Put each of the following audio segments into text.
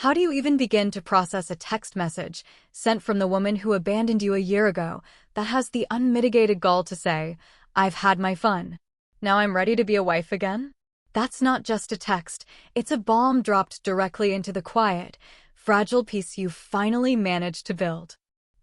How do you even begin to process a text message sent from the woman who abandoned you a year ago that has the unmitigated gall to say, "I've had my fun. Now I'm ready to be a wife again"? That's not just a text, it's a bomb dropped directly into the quiet, fragile peace you finally managed to build.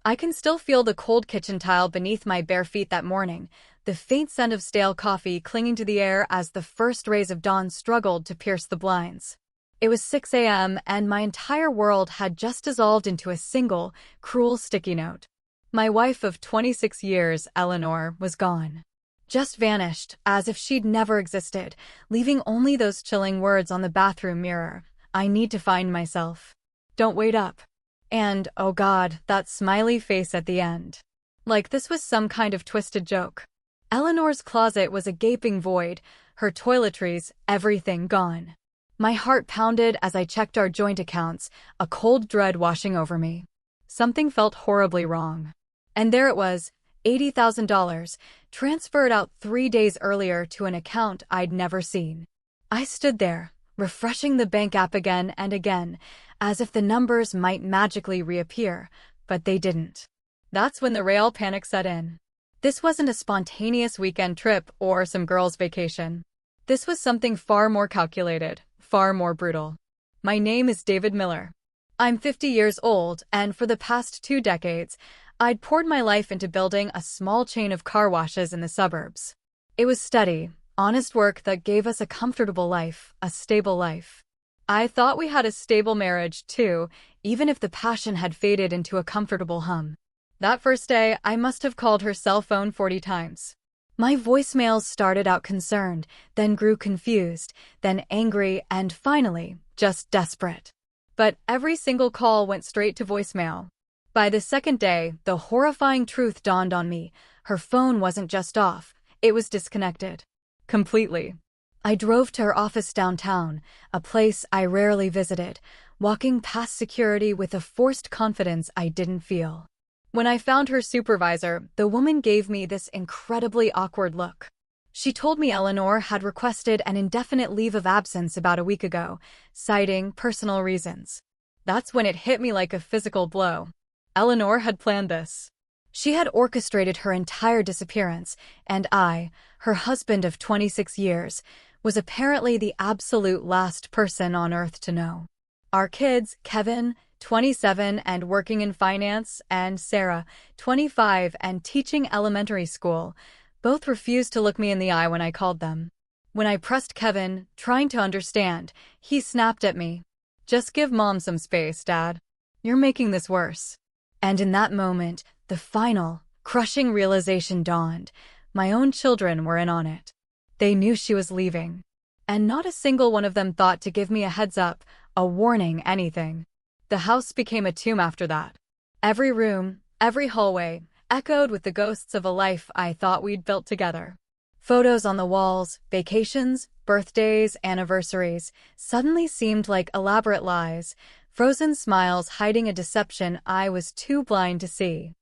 I can still feel the cold kitchen tile beneath my bare feet that morning, the faint scent of stale coffee clinging to the air as the first rays of dawn struggled to pierce the blinds. It was 6 a.m. and my entire world had just dissolved into a single, cruel sticky note. My wife of 26 years, Eleanor, was gone. Just vanished, as if she'd never existed, leaving only those chilling words on the bathroom mirror. "I need to find myself. Don't wait up." And, oh God, that smiley face at the end. Like this was some kind of twisted joke. Eleanor's closet was a gaping void, her toiletries, everything gone. My heart pounded as I checked our joint accounts, a cold dread washing over me. Something felt horribly wrong. And there it was, $80,000, transferred out 3 days earlier to an account I'd never seen. I stood there, refreshing the bank app again and again, as if the numbers might magically reappear, but they didn't. That's when the real panic set in. This wasn't a spontaneous weekend trip or some girl's vacation. This was something far more calculated, far more brutal. My name is David Miller. I'm 50 years old, and for the past 2 decades, I'd poured my life into building a small chain of car washes in the suburbs. It was steady, honest work that gave us a comfortable life, a stable life. I thought we had a stable marriage, too, even if the passion had faded into a comfortable hum. That first day, I must have called her cell phone 40 times. My voicemails started out concerned, then grew confused, then angry, and finally, just desperate. But every single call went straight to voicemail. By the second day, the horrifying truth dawned on me. Her phone wasn't just off, it was disconnected. Completely. I drove to her office downtown, a place I rarely visited, walking past security with a forced confidence I didn't feel. When I found her supervisor, the woman gave me this incredibly awkward look. She told me Eleanor had requested an indefinite leave of absence about a week ago, citing personal reasons. That's when it hit me like a physical blow. Eleanor had planned this. She had orchestrated her entire disappearance, and I, her husband of 26 years, was apparently the absolute last person on earth to know. Our kids, Kevin, 27 and working in finance, and Sarah, 25 and teaching elementary school, both refused to look me in the eye when I called them. When I pressed Kevin, trying to understand, he snapped at me. "Just give Mom some space, Dad. You're making this worse." And in that moment, the final, crushing realization dawned. My own children were in on it. They knew she was leaving. And not a single one of them thought to give me a heads up, a warning, anything. The house became a tomb after that. Every room, every hallway, echoed with the ghosts of a life I thought we'd built together. Photos on the walls, vacations, birthdays, anniversaries, suddenly seemed like elaborate lies, frozen smiles hiding a deception I was too blind to see.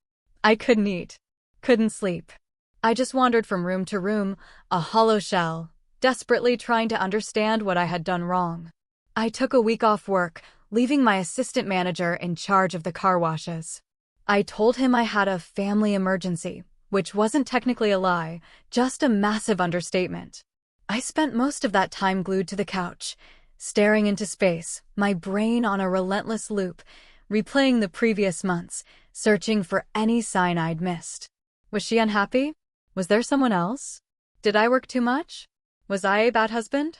I couldn't eat, couldn't sleep. I just wandered from room to room, a hollow shell, desperately trying to understand what I had done wrong. I took a week off work, leaving my assistant manager in charge of the car washes. I told him I had a family emergency, which wasn't technically a lie, just a massive understatement. I spent most of that time glued to the couch, staring into space, my brain on a relentless loop, replaying the previous months, searching for any sign I'd missed. Was she unhappy? Was there someone else? Did I work too much? Was I a bad husband?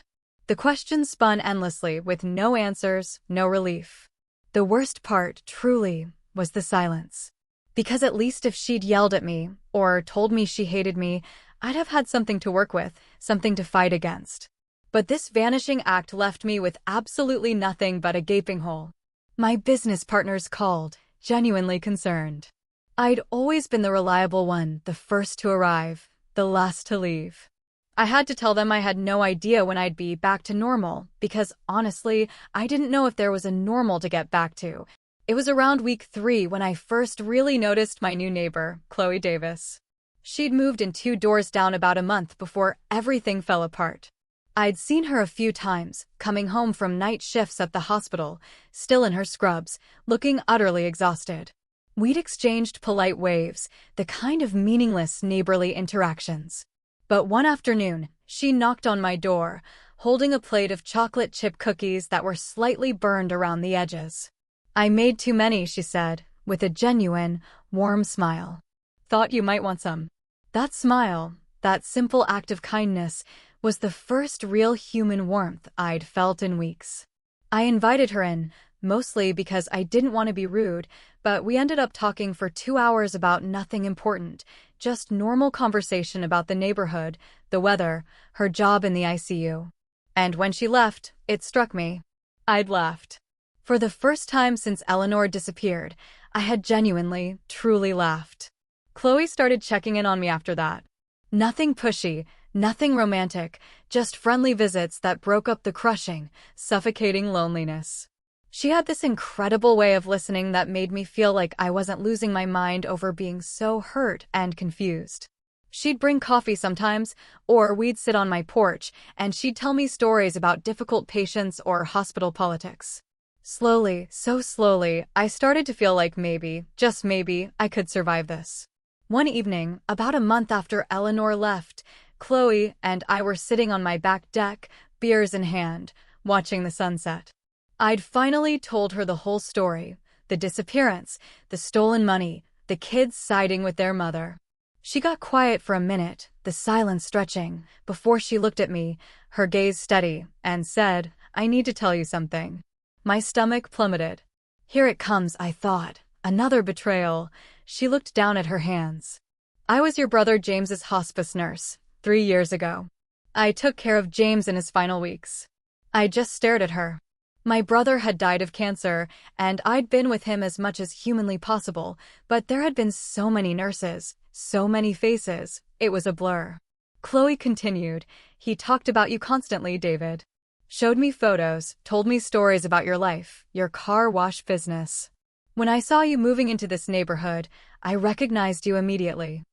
The questions spun endlessly with no answers, no relief. The worst part, truly, was the silence. Because at least if she'd yelled at me, or told me she hated me, I'd have had something to work with, something to fight against. But this vanishing act left me with absolutely nothing but a gaping hole. My business partners called, genuinely concerned. I'd always been the reliable one, the first to arrive, the last to leave. I had to tell them I had no idea when I'd be back to normal, because honestly, I didn't know if there was a normal to get back to. It was around week 3 when I first really noticed my new neighbor, Chloe Davis. She'd moved in 2 doors down about a month before everything fell apart. I'd seen her a few times, coming home from night shifts at the hospital, still in her scrubs, looking utterly exhausted. We'd exchanged polite waves, the kind of meaningless neighborly interactions. But one afternoon, she knocked on my door, holding a plate of chocolate chip cookies that were slightly burned around the edges. "I made too many," she said, with a genuine, warm smile. "Thought you might want some." That smile, that simple act of kindness, was the first real human warmth I'd felt in weeks. I invited her in, mostly because I didn't want to be rude, but we ended up talking for 2 hours about nothing important, just normal conversation about the neighborhood, the weather, her job in the ICU. And when she left, it struck me. I'd laughed. For the first time since Eleanor disappeared, I had genuinely, truly laughed. Chloe started checking in on me after that. Nothing pushy, nothing romantic, just friendly visits that broke up the crushing, suffocating loneliness. She had this incredible way of listening that made me feel like I wasn't losing my mind over being so hurt and confused. She'd bring coffee sometimes, or we'd sit on my porch, and she'd tell me stories about difficult patients or hospital politics. Slowly, so slowly, I started to feel like maybe, just maybe, I could survive this. One evening, about a month after Eleanor left, Chloe and I were sitting on my back deck, beers in hand, watching the sunset. I'd finally told her the whole story, the disappearance, the stolen money, the kids siding with their mother. She got quiet for a minute, the silence stretching, before she looked at me, her gaze steady, and said, "I need to tell you something." My stomach plummeted. Here it comes, I thought. Another betrayal. She looked down at her hands. "I was your brother James's hospice nurse, 3 years ago. I took care of James in his final weeks." I just stared at her. My brother had died of cancer, and I'd been with him as much as humanly possible, but there had been so many nurses, so many faces, it was a blur. Chloe continued, "He talked about you constantly, David. Showed me photos, told me stories about your life, your car wash business. When I saw you moving into this neighborhood, I recognized you immediately."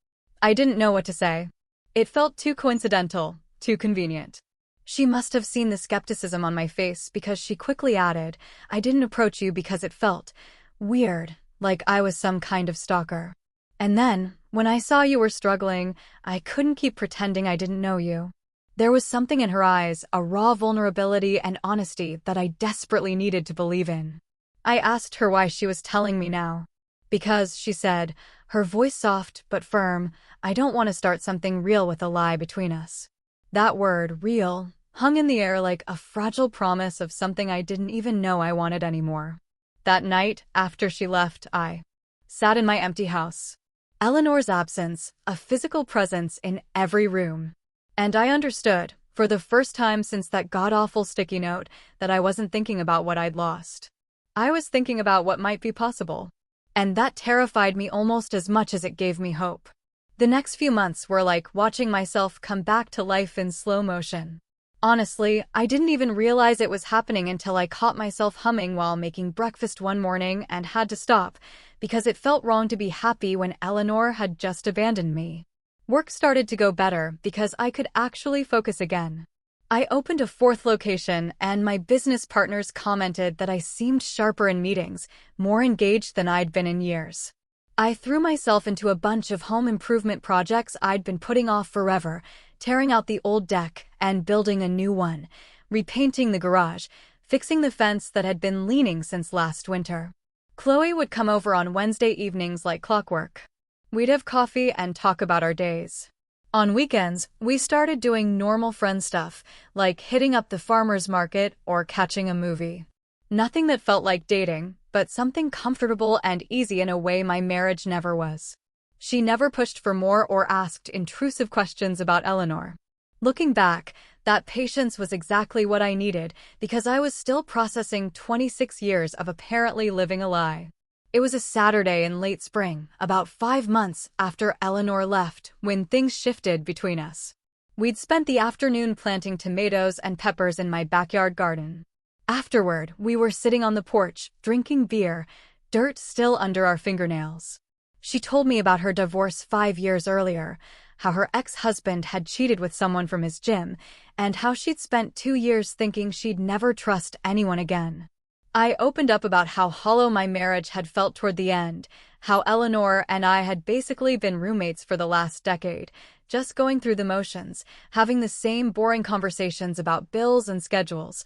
I didn't know what to say. It felt too coincidental, too convenient. She must have seen the skepticism on my face because she quickly added, "I didn't approach you because it felt weird, like I was some kind of stalker. And then, when I saw you were struggling, I couldn't keep pretending I didn't know you." There was something in her eyes, a raw vulnerability and honesty that I desperately needed to believe in. I asked her why she was telling me now. "Because," she said, her voice soft but firm, "I don't want to start something real with a lie between us." That word, real, hung in the air like a fragile promise of something I didn't even know I wanted anymore. That night, after she left, I sat in my empty house. Eleanor's absence, a physical presence in every room. And I understood, for the first time since that god-awful sticky note, that I wasn't thinking about what I'd lost. I was thinking about what might be possible. And that terrified me almost as much as it gave me hope. The next few months were like watching myself come back to life in slow motion. Honestly, I didn't even realize it was happening until I caught myself humming while making breakfast one morning and had to stop, because it felt wrong to be happy when Eleanor had just abandoned me. Work started to go better because I could actually focus again. I opened a 4th location, and my business partners commented that I seemed sharper in meetings, more engaged than I'd been in years. I threw myself into a bunch of home improvement projects I'd been putting off forever, tearing out the old deck and building a new one, repainting the garage, fixing the fence that had been leaning since last winter. Chloe would come over on Wednesday evenings like clockwork. We'd have coffee and talk about our days. On weekends, we started doing normal friend stuff, like hitting up the farmer's market or catching a movie. Nothing that felt like dating, but something comfortable and easy in a way my marriage never was. She never pushed for more or asked intrusive questions about Eleanor. Looking back, that patience was exactly what I needed because I was still processing 26 years of apparently living a lie. It was a Saturday in late spring, about 5 months after Eleanor left, when things shifted between us. We'd spent the afternoon planting tomatoes and peppers in my backyard garden. Afterward, we were sitting on the porch, drinking beer, dirt still under our fingernails. She told me about her divorce 5 years earlier, how her ex-husband had cheated with someone from his gym, and how she'd spent 2 years thinking she'd never trust anyone again. I opened up about how hollow my marriage had felt toward the end, how Eleanor and I had basically been roommates for the last decade, just going through the motions, having the same boring conversations about bills and schedules,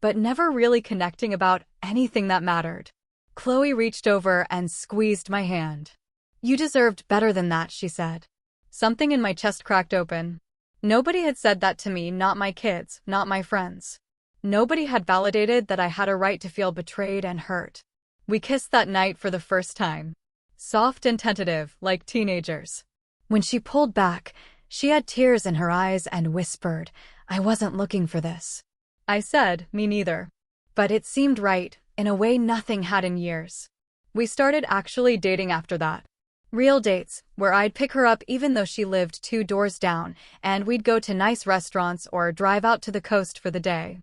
but never really connecting about anything that mattered. Chloe reached over and squeezed my hand. "You deserved better than that," she said. Something in my chest cracked open. Nobody had said that to me, not my kids, not my friends. Nobody had validated that I had a right to feel betrayed and hurt. We kissed that night for the first time. Soft and tentative, like teenagers. When she pulled back, she had tears in her eyes and whispered, "I wasn't looking for this." I said, "Me neither." But it seemed right, in a way nothing had in years. We started actually dating after that. Real dates, where I'd pick her up even though she lived 2 doors down, and we'd go to nice restaurants or drive out to the coast for the day.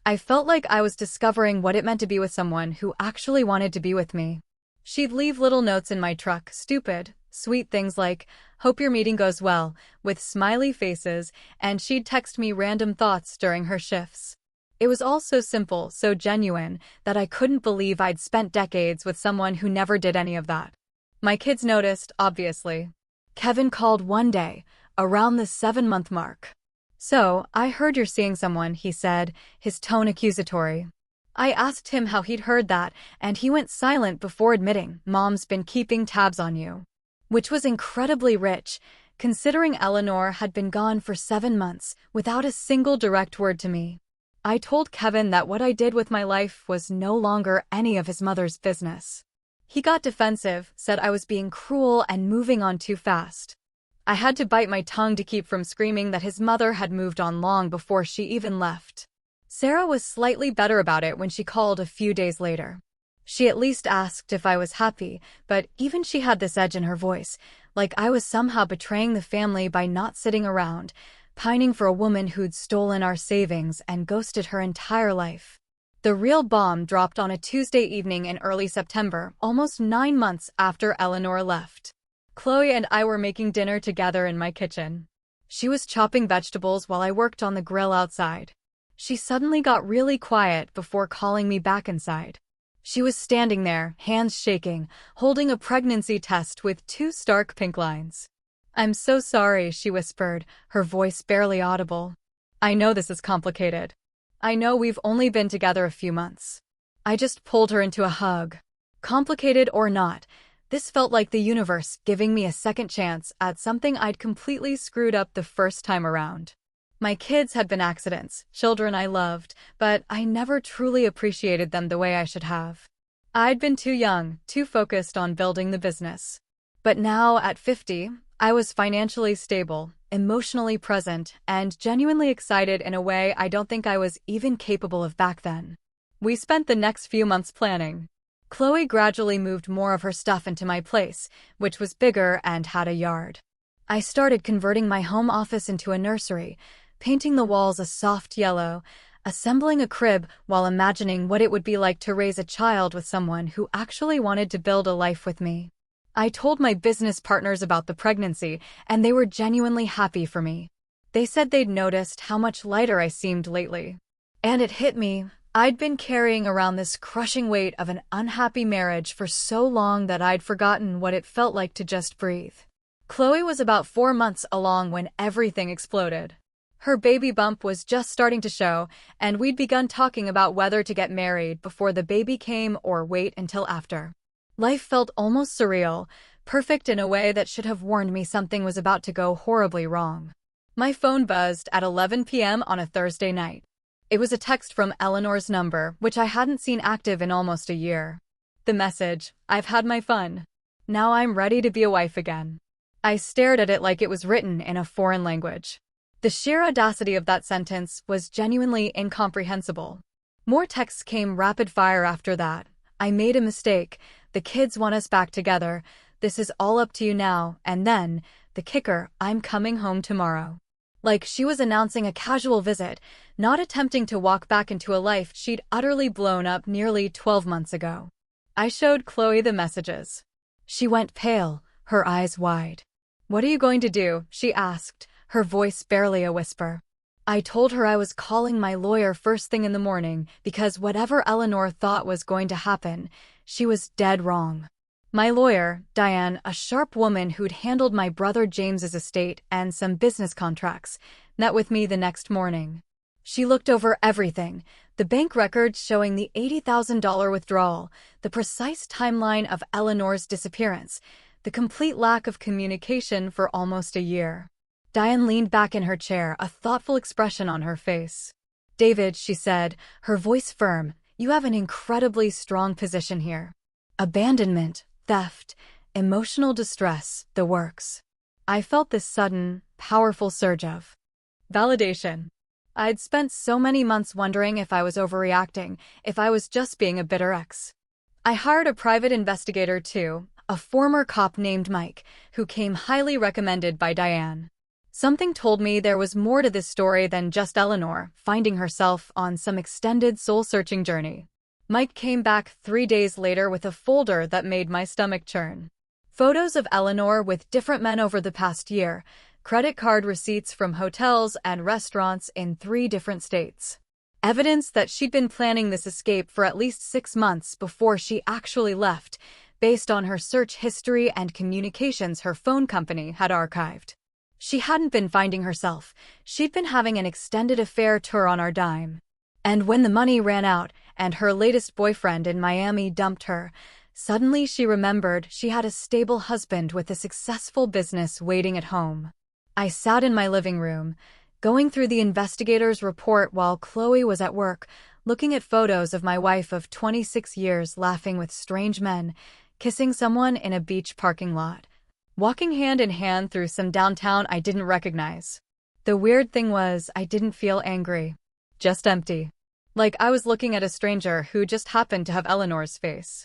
I felt like I was discovering what it meant to be with someone who actually wanted to be with me. She'd leave little notes in my truck, stupid, sweet things like, "Hope your meeting goes well," with smiley faces, and she'd text me random thoughts during her shifts. It was all so simple, so genuine, that I couldn't believe I'd spent decades with someone who never did any of that. My kids noticed, obviously. Kevin called one day, around the 7-month mark. "So, I heard you're seeing someone," he said, his tone accusatory. I asked him how he'd heard that, and he went silent before admitting, "Mom's been keeping tabs on you." Which was incredibly rich, considering Eleanor had been gone for 7 months, without a single direct word to me. I told Kevin that what I did with my life was no longer any of his mother's business. He got defensive, said I was being cruel and moving on too fast. I had to bite my tongue to keep from screaming that his mother had moved on long before she even left. Sarah was slightly better about it when she called a few days later. She at least asked if I was happy, but even she had this edge in her voice, like I was somehow betraying the family by not sitting around, pining for a woman who'd stolen our savings and ghosted her entire life. The real bomb dropped on a Tuesday evening in early September, almost 9 months after Eleanor left. Chloe and I were making dinner together in my kitchen. She was chopping vegetables while I worked on the grill outside. She suddenly got really quiet before calling me back inside. She was standing there, hands shaking, holding a pregnancy test with 2 stark pink lines. "I'm so sorry," she whispered, her voice barely audible. "I know this is complicated. I know we've only been together a few months." I just pulled her into a hug. Complicated or not, this felt like the universe giving me a second chance at something I'd completely screwed up the first time around. My kids had been accidents, children I loved, but I never truly appreciated them the way I should have. I'd been too young, too focused on building the business. But now, at 50, I was financially stable, emotionally present, and genuinely excited in a way I don't think I was even capable of back then. We spent the next few months planning. Chloe gradually moved more of her stuff into my place, which was bigger and had a yard. I started converting my home office into a nursery, painting the walls a soft yellow, assembling a crib while imagining what it would be like to raise a child with someone who actually wanted to build a life with me. I told my business partners about the pregnancy, and they were genuinely happy for me. They said they'd noticed how much lighter I seemed lately. And it hit me. I'd been carrying around this crushing weight of an unhappy marriage for so long that I'd forgotten what it felt like to just breathe. Chloe was about 4 months along when everything exploded. Her baby bump was just starting to show, and we'd begun talking about whether to get married before the baby came or wait until after. Life felt almost surreal, perfect in a way that should have warned me something was about to go horribly wrong. My phone buzzed at 11 p.m. on a Thursday night. It was a text from Eleanor's number, which I hadn't seen active in almost a year. The message, "I've had my fun. Now I'm ready to be a wife again." I stared at it like it was written in a foreign language. The sheer audacity of that sentence was genuinely incomprehensible. More texts came rapid fire after that. "I made a mistake. The kids want us back together. This is all up to you now." And then, the kicker, "I'm coming home tomorrow." Like she was announcing a casual visit, not attempting to walk back into a life she'd utterly blown up nearly 12 months ago. I showed Chloe the messages. She went pale, her eyes wide. "What are you going to do?" she asked, her voice barely a whisper. I told her I was calling my lawyer first thing in the morning because whatever Eleanor thought was going to happen, she was dead wrong. My lawyer, Diane, a sharp woman who'd handled my brother James's estate and some business contracts, met with me the next morning. She looked over everything, the bank records showing the $80,000 withdrawal, the precise timeline of Eleanor's disappearance, the complete lack of communication for almost a year. Diane leaned back in her chair, a thoughtful expression on her face. "David," she said, her voice firm, "you have an incredibly strong position here. Abandonment, theft, emotional distress, the works." I felt this sudden, powerful surge of validation. I'd spent so many months wondering if I was overreacting, if I was just being a bitter ex. I hired a private investigator too, a former cop named Mike, who came highly recommended by Diane. Something told me there was more to this story than just Eleanor finding herself on some extended soul-searching journey. Mike came back 3 days later with a folder that made my stomach churn. Photos of Eleanor with different men over the past year, credit card receipts from hotels and restaurants in 3 different states. Evidence that she'd been planning this escape for at least 6 months before she actually left, based on her search history and communications her phone company had archived. She hadn't been finding herself. She'd been having an extended affair tour on our dime. And when the money ran out and her latest boyfriend in Miami dumped her, suddenly she remembered she had a stable husband with a successful business waiting at home. I sat in my living room, going through the investigator's report while Chloe was at work, looking at photos of my wife of 26 years laughing with strange men, kissing someone in a beach parking lot, walking hand in hand through some downtown I didn't recognize. The weird thing was, I didn't feel angry. Just empty. Like I was looking at a stranger who just happened to have Eleanor's face.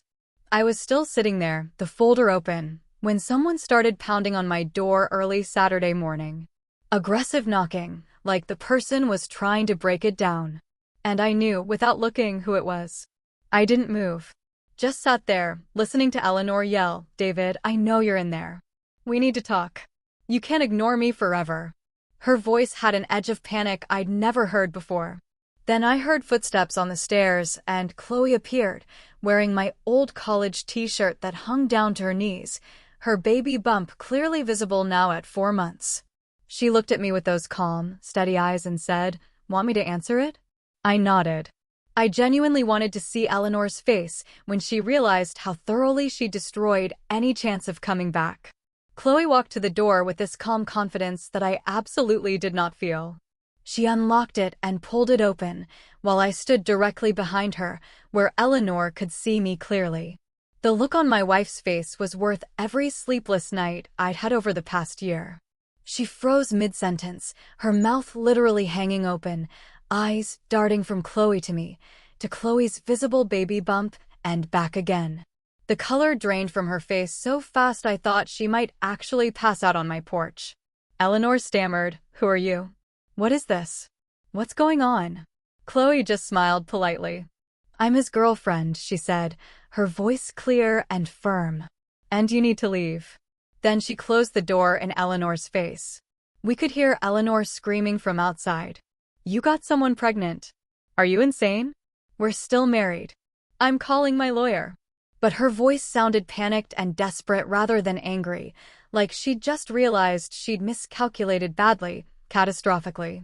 I was still sitting there, the folder open, when someone started pounding on my door early Saturday morning. Aggressive knocking, like the person was trying to break it down. And I knew, without looking, who it was. I didn't move. Just sat there, listening to Eleanor yell, "David, I know you're in there. We need to talk. You can't ignore me forever." Her voice had an edge of panic I'd never heard before. Then I heard footsteps on the stairs, and Chloe appeared, wearing my old college t-shirt that hung down to her knees, her baby bump clearly visible now at 4 months. She looked at me with those calm, steady eyes and said, "Want me to answer it?" I nodded. I genuinely wanted to see Eleanor's face when she realized how thoroughly she destroyed any chance of coming back. Chloe walked to the door with this calm confidence that I absolutely did not feel. She unlocked it and pulled it open, while I stood directly behind her, where Eleanor could see me clearly. The look on my wife's face was worth every sleepless night I'd had over the past year. She froze mid-sentence, her mouth literally hanging open, eyes darting from Chloe to me, to Chloe's visible baby bump, and back again. The color drained from her face so fast I thought she might actually pass out on my porch. Eleanor stammered, "Who are you? What is this? What's going on?" Chloe just smiled politely. "I'm his girlfriend," she said, her voice clear and firm. "And you need to leave." Then she closed the door in Eleanor's face. We could hear Eleanor screaming from outside. "You got someone pregnant. Are you insane? We're still married. I'm calling my lawyer." But her voice sounded panicked and desperate rather than angry, like she'd just realized she'd miscalculated badly, catastrophically.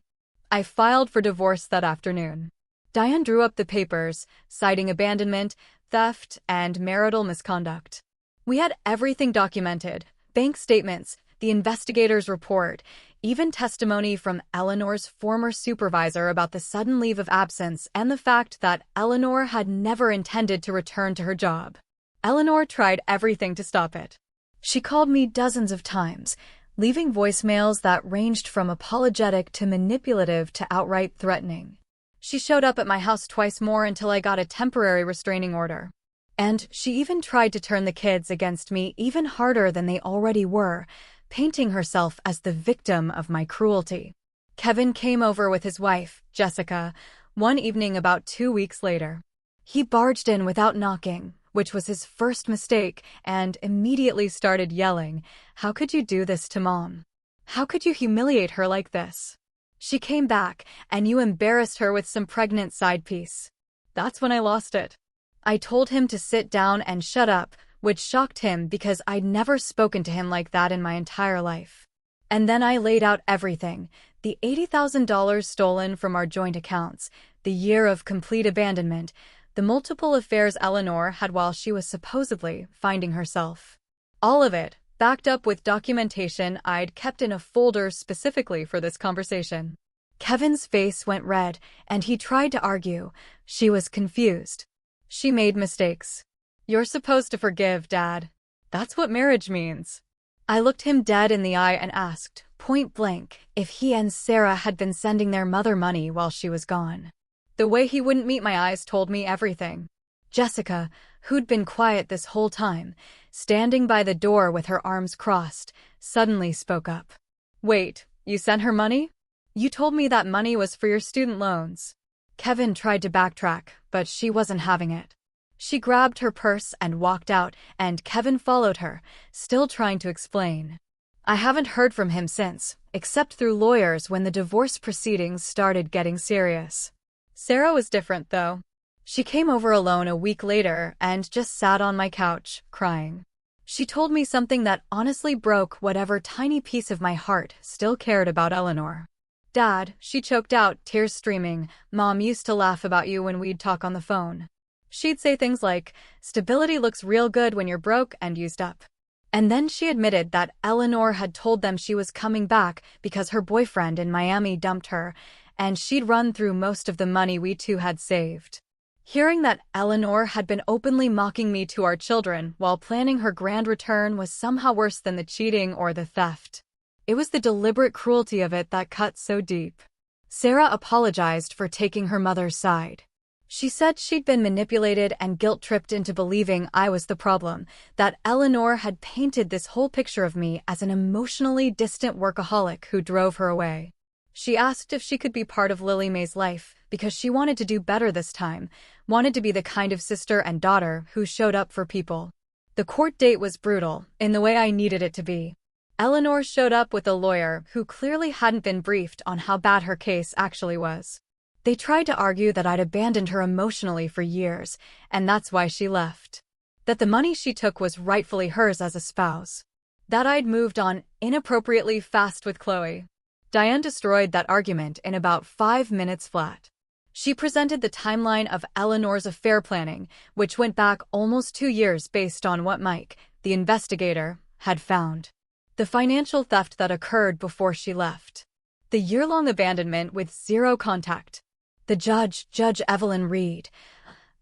I filed for divorce that afternoon. Diane drew up the papers, citing abandonment, theft, and marital misconduct. We had everything documented, bank statements, the investigator's report, even testimony from Eleanor's former supervisor about the sudden leave of absence and the fact that Eleanor had never intended to return to her job. Eleanor tried everything to stop it. She called me dozens of times, leaving voicemails that ranged from apologetic to manipulative to outright threatening. She showed up at my house twice more until I got a temporary restraining order. And she even tried to turn the kids against me even harder than they already were, painting herself as the victim of my cruelty. Kevin came over with his wife, Jessica, one evening about 2 weeks later. He barged in without knocking, which was his first mistake, and immediately started yelling, "How could you do this to Mom? How could you humiliate her like this? She came back, and you embarrassed her with some pregnant side piece." That's when I lost it. I told him to sit down and shut up, which shocked him because I'd never spoken to him like that in my entire life. And then I laid out everything: the $80,000 stolen from our joint accounts, the year of complete abandonment, the multiple affairs Eleanor had while she was supposedly finding herself. All of it, backed up with documentation I'd kept in a folder specifically for this conversation. Kevin's face went red, and he tried to argue. She was confused. She made mistakes. "You're supposed to forgive, Dad. That's what marriage means." I looked him dead in the eye and asked, point blank, if he and Sarah had been sending their mother money while she was gone. The way he wouldn't meet my eyes told me everything. Jessica, who'd been quiet this whole time, standing by the door with her arms crossed, suddenly spoke up. "Wait, you sent her money? You told me that money was for your student loans." Kevin tried to backtrack, but she wasn't having it. She grabbed her purse and walked out, and Kevin followed her, still trying to explain. I haven't heard from him since, except through lawyers when the divorce proceedings started getting serious. Sarah was different, though. She came over alone a week later and just sat on my couch, crying. She told me something that honestly broke whatever tiny piece of my heart still cared about Eleanor. "Dad," she choked out, tears streaming, "Mom used to laugh about you when we'd talk on the phone. She'd say things like, 'Stability looks real good when you're broke and used up.'" And then she admitted that Eleanor had told them she was coming back because her boyfriend in Miami dumped her, and she'd run through most of the money we two had saved. Hearing that Eleanor had been openly mocking me to our children while planning her grand return was somehow worse than the cheating or the theft. It was the deliberate cruelty of it that cut so deep. Sarah apologized for taking her mother's side. She said she'd been manipulated and guilt-tripped into believing I was the problem, that Eleanor had painted this whole picture of me as an emotionally distant workaholic who drove her away. She asked if she could be part of Lily May's life because she wanted to do better this time, wanted to be the kind of sister and daughter who showed up for people. The court date was brutal, in the way I needed it to be. Eleanor showed up with a lawyer who clearly hadn't been briefed on how bad her case actually was. They tried to argue that I'd abandoned her emotionally for years, and that's why she left. That the money she took was rightfully hers as a spouse. That I'd moved on inappropriately fast with Chloe. Diane destroyed that argument in about 5 minutes flat. She presented the timeline of Eleanor's affair planning, which went back almost 2 years based on what Mike, the investigator, had found. The financial theft that occurred before she left. The year-long abandonment with zero contact. The judge, Judge Evelyn Reed,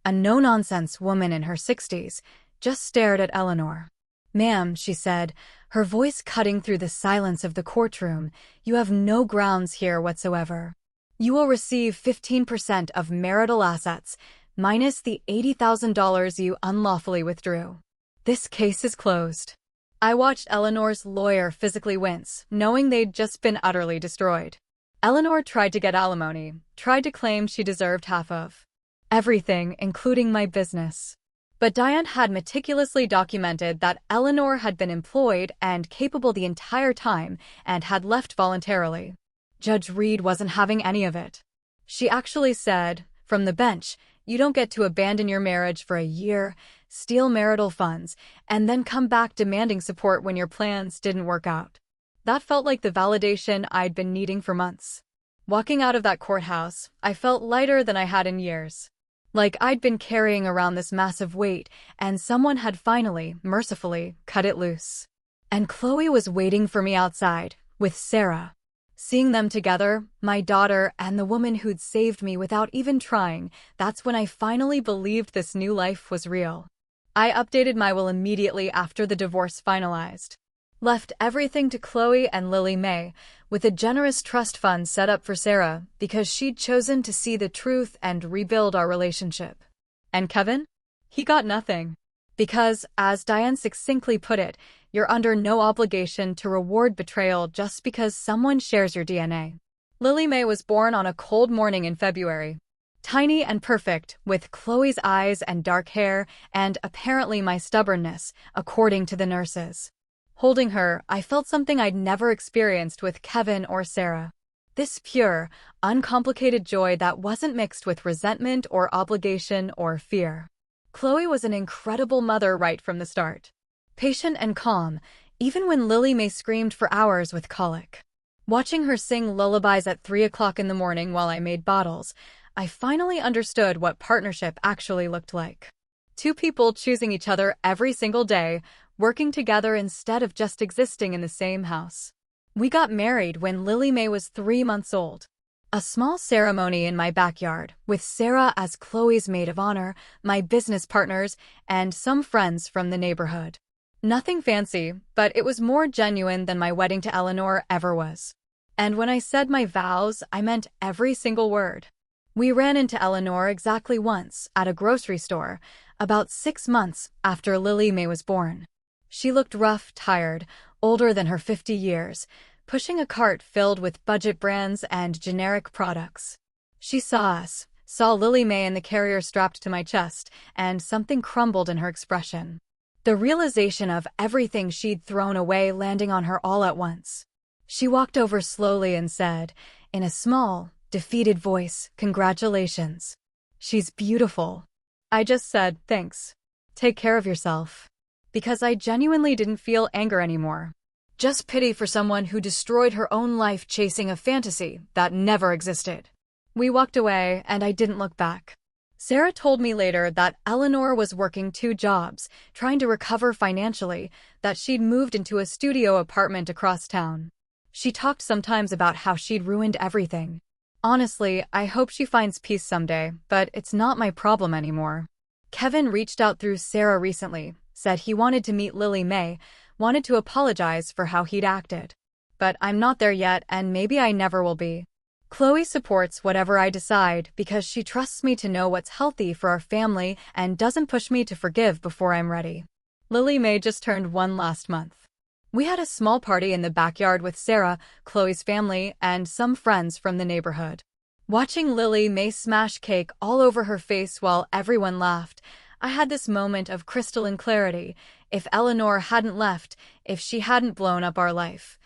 a no-nonsense woman in her 60s, just stared at Eleanor. "Ma'am," she said, her voice cutting through the silence of the courtroom, "you have no grounds here whatsoever. You will receive 15% of marital assets, minus the $80,000 you unlawfully withdrew. This case is closed." I watched Eleanor's lawyer physically wince, knowing they'd just been utterly destroyed. Eleanor tried to get alimony, tried to claim she deserved half of everything, including my business. But Diane had meticulously documented that Eleanor had been employed and capable the entire time and had left voluntarily. Judge Reed wasn't having any of it. She actually said, from the bench, "You don't get to abandon your marriage for a year, steal marital funds, and then come back demanding support when your plans didn't work out." That felt like the validation I'd been needing for months. Walking out of that courthouse, I felt lighter than I had in years. Like I'd been carrying around this massive weight, and someone had finally, mercifully, cut it loose. And Chloe was waiting for me outside, with Sarah. Seeing them together, my daughter and the woman who'd saved me without even trying, that's when I finally believed this new life was real. I updated my will immediately after the divorce finalized. Left everything to Chloe and Lily May, with a generous trust fund set up for Sarah because she'd chosen to see the truth and rebuild our relationship. And Kevin? He got nothing. Because, as Diane succinctly put it, you're under no obligation to reward betrayal just because someone shares your DNA. Lily May was born on a cold morning in February. Tiny and perfect, with Chloe's eyes and dark hair, and apparently my stubbornness, according to the nurses. Holding her, I felt something I'd never experienced with Kevin or Sarah. This pure, uncomplicated joy that wasn't mixed with resentment or obligation or fear. Chloe was an incredible mother right from the start. Patient and calm, even when Lily May screamed for hours with colic. Watching her sing lullabies at 3 o'clock in the morning while I made bottles, I finally understood what partnership actually looked like. Two people choosing each other every single day, working together instead of just existing in the same house. We got married when Lily May was 3 months old. A small ceremony in my backyard, with Sarah as Chloe's maid of honor, my business partners, and some friends from the neighborhood. Nothing fancy, but it was more genuine than my wedding to Eleanor ever was. And when I said my vows, I meant every single word. We ran into Eleanor exactly once, at a grocery store, about 6 months after Lily May was born. She looked rough, tired, older than her 50 years, pushing a cart filled with budget brands and generic products. She saw us, saw Lily May and the carrier strapped to my chest, and something crumbled in her expression. The realization of everything she'd thrown away landing on her all at once. She walked over slowly and said, in a small, defeated voice, "Congratulations. She's beautiful." I just said, "Thanks. Take care of yourself." Because I genuinely didn't feel anger anymore. Just pity for someone who destroyed her own life chasing a fantasy that never existed. We walked away, and I didn't look back. Sarah told me later that Eleanor was working 2 jobs, trying to recover financially, that she'd moved into a studio apartment across town. She talked sometimes about how she'd ruined everything. Honestly, I hope she finds peace someday, but it's not my problem anymore. Kevin reached out through Sarah recently, said he wanted to meet Lily May, wanted to apologize for how he'd acted. But I'm not there yet, and maybe I never will be. Chloe supports whatever I decide because she trusts me to know what's healthy for our family and doesn't push me to forgive before I'm ready. Lily May just turned 1 last month. We had a small party in the backyard with Sarah, Chloe's family, and some friends from the neighborhood. Watching Lily May smash cake all over her face while everyone laughed, I had this moment of crystalline clarity. If Eleanor hadn't left, if she hadn't blown up our life,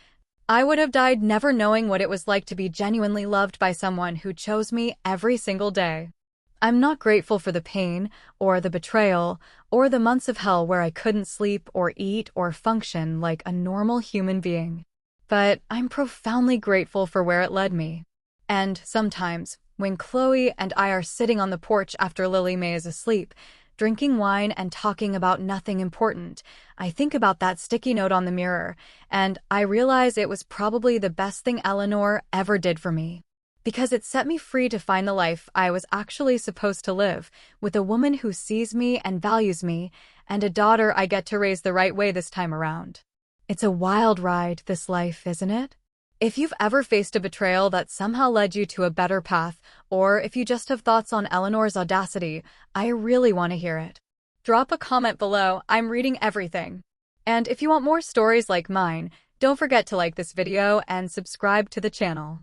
I would have died never knowing what it was like to be genuinely loved by someone who chose me every single day. I'm not grateful for the pain, or the betrayal, or the months of hell where I couldn't sleep or eat or function like a normal human being. But I'm profoundly grateful for where it led me. And sometimes, when Chloe and I are sitting on the porch after Lily May is asleep, drinking wine and talking about nothing important, I think about that sticky note on the mirror, and I realize it was probably the best thing Eleanor ever did for me. Because it set me free to find the life I was actually supposed to live, with a woman who sees me and values me, and a daughter I get to raise the right way this time around. It's a wild ride, this life, isn't it? If you've ever faced a betrayal that somehow led you to a better path, or if you just have thoughts on Eleanor's audacity, I really want to hear it. Drop a comment below, I'm reading everything. And if you want more stories like mine, don't forget to like this video and subscribe to the channel.